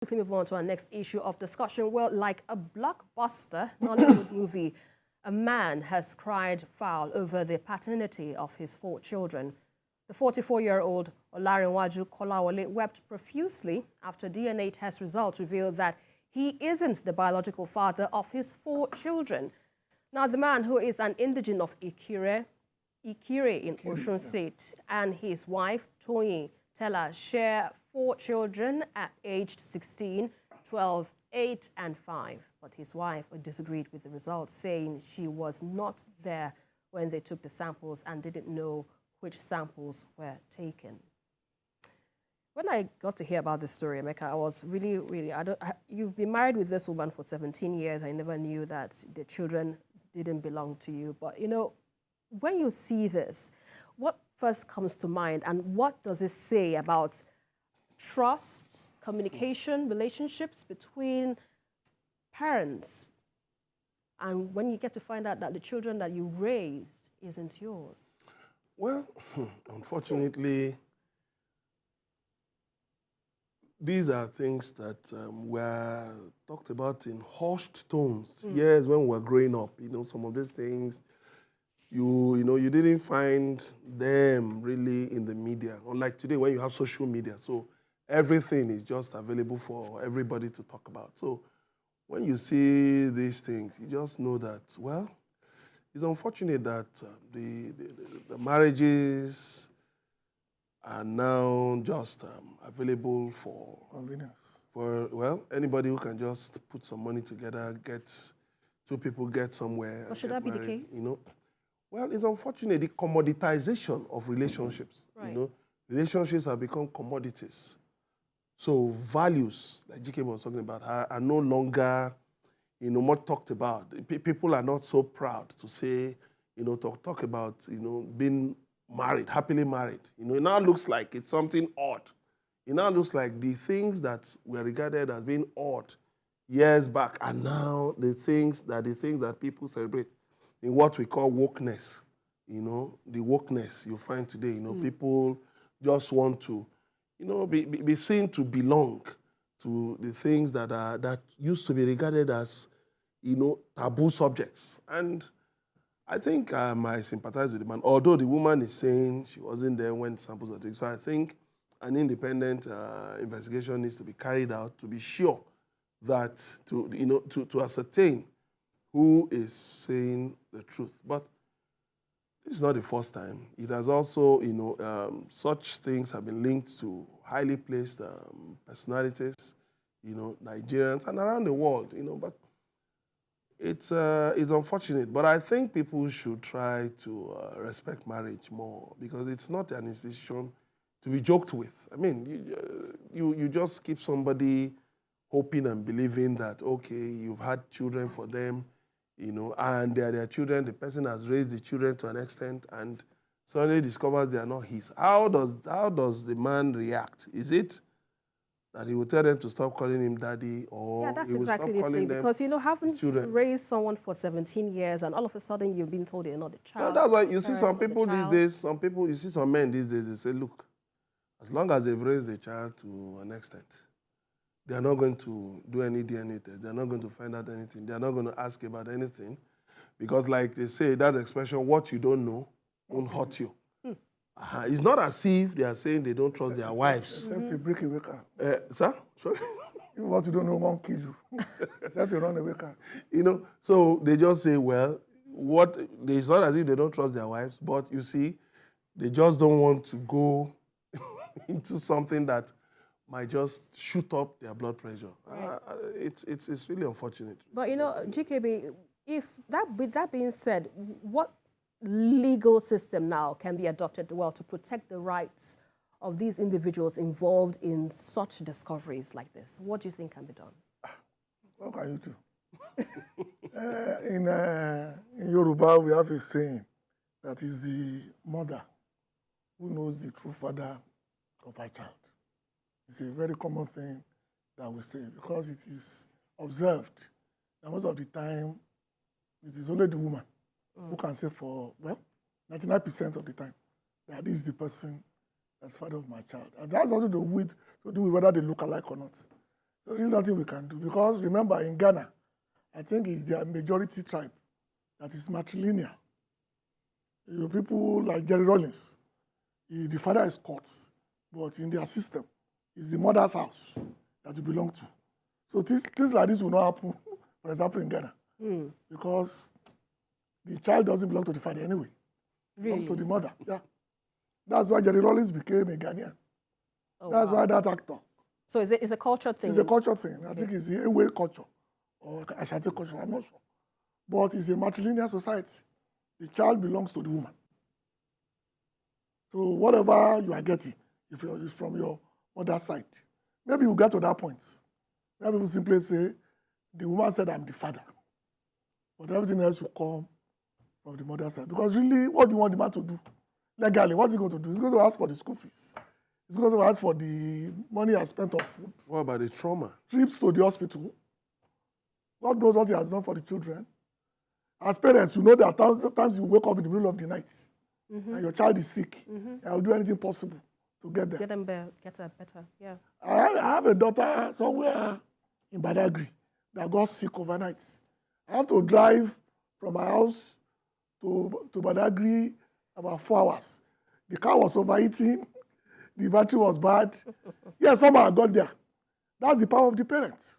Quickly move on to our next issue of discussion. Well, like a blockbuster Nollywood movie, a man has cried foul over the paternity of his 4 children. The 44-year-old Olanrewaju Kolawole wept profusely after DNA test results revealed that he isn't the biological father of his 4 children. Now, the man, who is an indigene of Ikire in Osun State, and his wife, Toyin, Tella, share 4 children at aged 16, 12, 8, and 5. But his wife disagreed with the results, saying she was not there when they took the samples and didn't know which samples were taken. When I got to hear about this story, Emeka, I was really, you've been married with this woman for 17 years. I never knew that the children didn't belong to you. But, you know, when you see this, what first comes to mind, and what does it say about trust, communication, relationships between parents, and when you get to find out that the children that you raised isn't yours? Well, unfortunately, these are things that were talked about in hushed tones. Yes, when we were growing up, you know, some of these things, you didn't find them really in the media. Unlike today, when you have social media, so everything is just available for everybody to talk about. So when you see these things, you just know that, well, it's unfortunate that the marriages are now just available for convenience. For, well, anybody who can just put some money together, get 2 people get somewhere. But should that be the case? You know, well, it's unfortunate, the commoditization of relationships. Right. You know, relationships have become commodities. So values, like GK was talking about, are no longer, you know, much talked about. People are not so proud to say, you know, talk about, you know, being married, happily married. You know, it now looks like it's something odd. It now looks like the things that were regarded as being odd years back are now the things that people celebrate in what we call wokeness. You know, the wokeness you find today. You know, people just want to, you know, be seen to belong to the things that used to be regarded as, you know, taboo subjects. And I think I sympathize with the man, although the woman is saying she wasn't there when samples were taken. So I think an independent investigation needs to be carried out to be sure that, to ascertain who is saying the truth. But this is not the first time. It has also, you know, such things have been linked to highly placed personalities, you know, Nigerians and around the world, you know, but it's unfortunate. But I think people should try to respect marriage more, because it's not an institution to be joked with. I mean, you just keep somebody hoping and believing that, okay, you've had children for them, you know, and they are their children. The person has raised the children to an extent and suddenly discovers they are not his. How does the man react? Is it that he will tell them to stop calling him daddy, or Yeah, that's he will exactly stop the thing, because, you know, haven't raised someone for 17 years and all of a sudden you've been told they're not the child. No, that's why you see some people these days, you see some men these days, they say, look, as long as they've raised the child to an extent, they are not going to do any DNA test. They are not going to find out anything. They are not going to ask about anything, because, like they say, that expression, what you don't know won't hurt you. It's not as if they are saying they don't trust their wives. Except you break a wake up. Sir? Sorry? What you don't know won't kill you. Except you run a wake up. You know, so they just say, well, it's not as if they don't trust their wives, but you see, they just don't want to go into something that might just shoot up their blood pressure. Right. It's really unfortunate. But, you know, GKB, with that being said, what legal system now can be adopted to protect the rights of these individuals involved in such discoveries like this? What do you think can be done? What can you do? In Yoruba, we have a saying that is the mother who knows the true father of her child. It's a very common thing that we say, because it is observed that most of the time it is only the woman who can say for, well, 99% of the time that this is the person that's father of my child. And that's also to do with whether they look alike or not. So there's nothing we can do. Because remember, in Ghana, I think it's their majority tribe that is matrilineal. You know, people like Jerry Rollins, the father is court, but in their system, it's the mother's house that you belong to. So things like this will not happen, for example, in Ghana, because the child doesn't belong to the father anyway. It belongs to the mother. Yeah. That's why Jerry Rollins became a Ghanaian. Oh, That's why that actor. So it's a culture thing? It's a culture thing. I think it's a way culture or Ashanti culture. I'm not sure. But it's a matrilineal society. The child belongs to the woman. So whatever you are getting, if it's from your mother's side, maybe you get to that point. Then people simply say, the woman said, I'm the father. But everything else will come from the mother's side. Because really, what do you want the man to do? Legally, what's he going to do? He's going to ask for the school fees. He's going to ask for the money I spent on food. What about the trauma? Trips to the hospital. God knows what he has done for the children. As parents, you know that sometimes you wake up in the middle of the night and your child is sick. I will do anything possible to get there. Get them better, yeah. I have a daughter somewhere in Badagry that got sick overnight. I have to drive from my house to Badagry about 4 hours. The car was overheating. The battery was bad. Yes, somehow I got there. That's the power of the parents.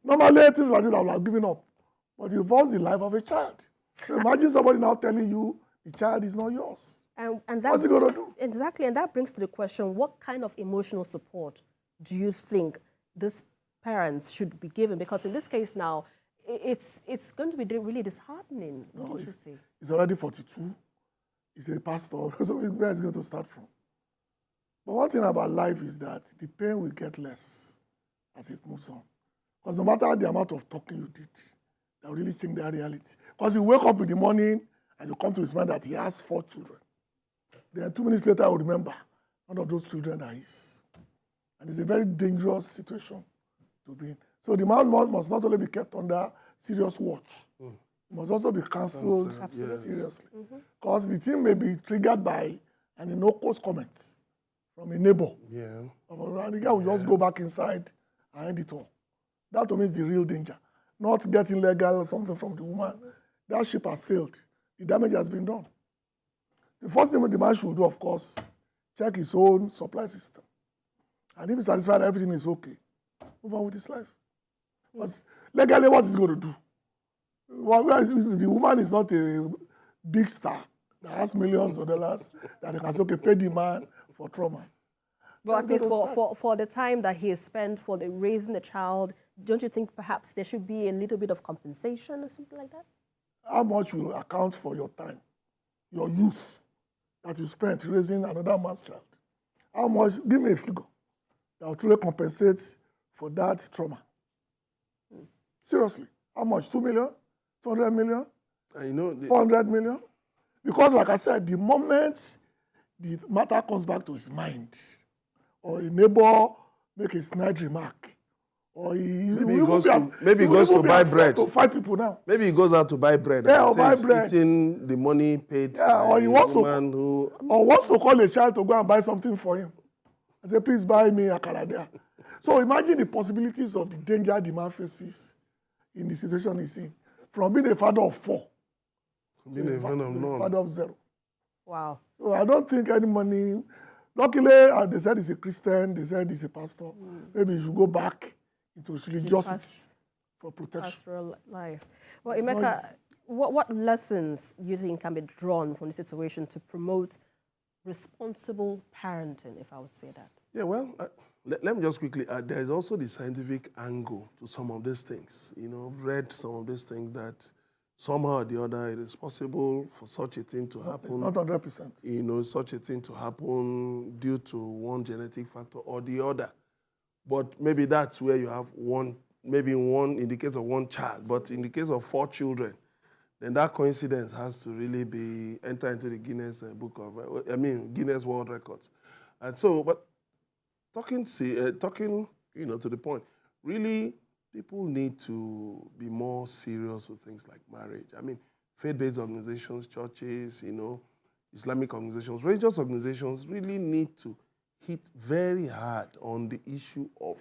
Normally, things like this I would have given up. But it involves the life of a child. So imagine somebody now telling you the child is not yours. And that, what's he going to do? Exactly, and that brings to the question, what kind of emotional support do you think these parents should be given? Because in this case now, it's going to be really disheartening. What do you say? He's already 42. He's a pastor. So where is he going to start from? But one thing about life is that the pain will get less as it moves on. Because no matter the amount of talking you did, that will really change their reality. Because you wake up in the morning and you come to his mind that he has 4 children. Then 2 minutes later, I will remember one of those children are his. And it's a very dangerous situation to be in. So the man must not only be kept under serious watch, he must also be counseled seriously. Because the thing may be triggered by an innocuous comment from a neighbor. Yeah. And the guy will just go back inside and end it all. That to me is the real danger. Not getting legal or something from the woman. That ship has sailed. The damage has been done. The first thing the man should do, of course, check his own supply system. And if he's satisfied everything is okay, move on with his life. But legally, what is he going to do? The woman is not a big star that has millions of dollars that they can say, okay, pay the man for trauma. Well, at least for the time that he has spent for raising the child, don't you think perhaps there should be a little bit of compensation or something like that? How much will account for your time, your youth that you spent raising another man's child? How much, give me a figure that will truly compensate for that trauma. Seriously, how much? 2 million? 200 million? 400 million? Because like I said, the moment the matter comes back to his mind, or a neighbor make a snide remark, or maybe he goes to buy bread. To 5 people now. Maybe he goes out to buy bread. Yeah, or buy bread. Eating the money paid. Yeah, or he wants to call a child to go and buy something for him. I say, please buy me a akara there. So imagine the possibilities of the danger the man faces in the situation he's in. From being a father of 4, being a father of 0. Wow. So I don't think any money. Luckily, they said he's a Christian. They said he's a pastor. Maybe he should go back into religiosity for protection. Pastoral life. Well, Emeka, what lessons do you think can be drawn from the situation to promote responsible parenting, if I would say that? Yeah, well, let me just quickly add, there is also the scientific angle to some of these things. You know, read some of these things that somehow or the other it is possible for such a thing to happen. It's not 100%. You know, such a thing to happen due to one genetic factor or the other. But maybe that's where you have one in the case of one child, but in the case of 4 children, then that coincidence has to really be enter into the Guinness Guinness World Records. And so, but talking, to the point, really, people need to be more serious with things like marriage. I mean, faith-based organizations, churches, Islamic organizations, religious organizations really need to hit very hard on the issue of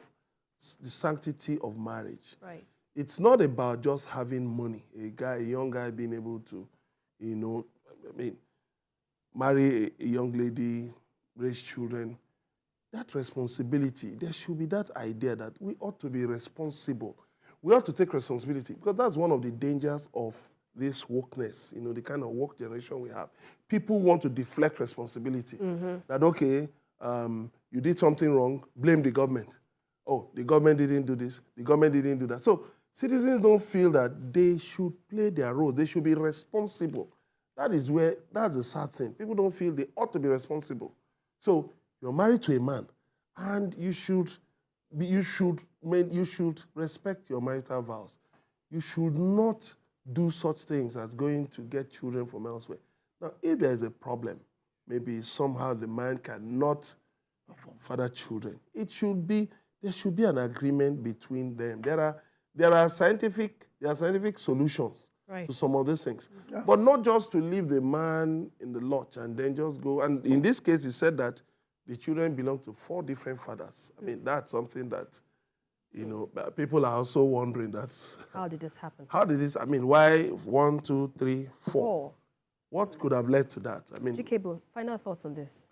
the sanctity of marriage. Right. It's not about just having money. A young guy being able to, marry a young lady, raise children. That responsibility, there should be that idea that we ought to be responsible. We ought to take responsibility, because that's one of the dangers of this wokeness, the kind of woke generation we have. People want to deflect responsibility. That, okay, you did something wrong, blame the government. Oh, the government didn't do this, the government didn't do that. So citizens don't feel that they should play their role. They should be responsible. That's the sad thing. People don't feel they ought to be responsible. So you're married to a man, and you should respect your marital vows. You should not do such things as going to get children from elsewhere. Now, if there is a problem, maybe somehow the man cannot father children, there should be an agreement between them. There are scientific solutions to some of these things, but not just to leave the man in the lodge and then just go. And in this case, he said that the children belong to 4 different fathers. I mean, that's something that, people are also wondering. How did this happen? Why 1, 2, 3, 4? What could have led to that? Jikebo, final thoughts on this?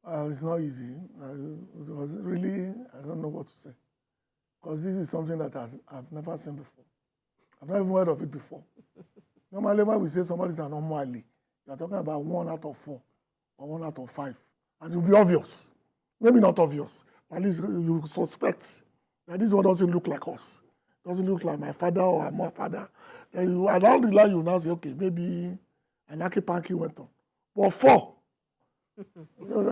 It's not easy. It was really, I don't know what to say. Because this is something that I've never seen before. I've never even heard of it before. Normally, when we say somebody's an anomaly, you're talking about 1 out of 4 or 1 out of 5. And it will be obvious. Maybe not obvious. At least you suspect that this one doesn't look like us. Doesn't look like my father or my father. And along the line, you now say, okay, maybe an aki-panky went on. But 4,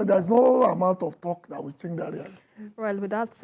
there's no amount of talk that will change that reality. Well, with that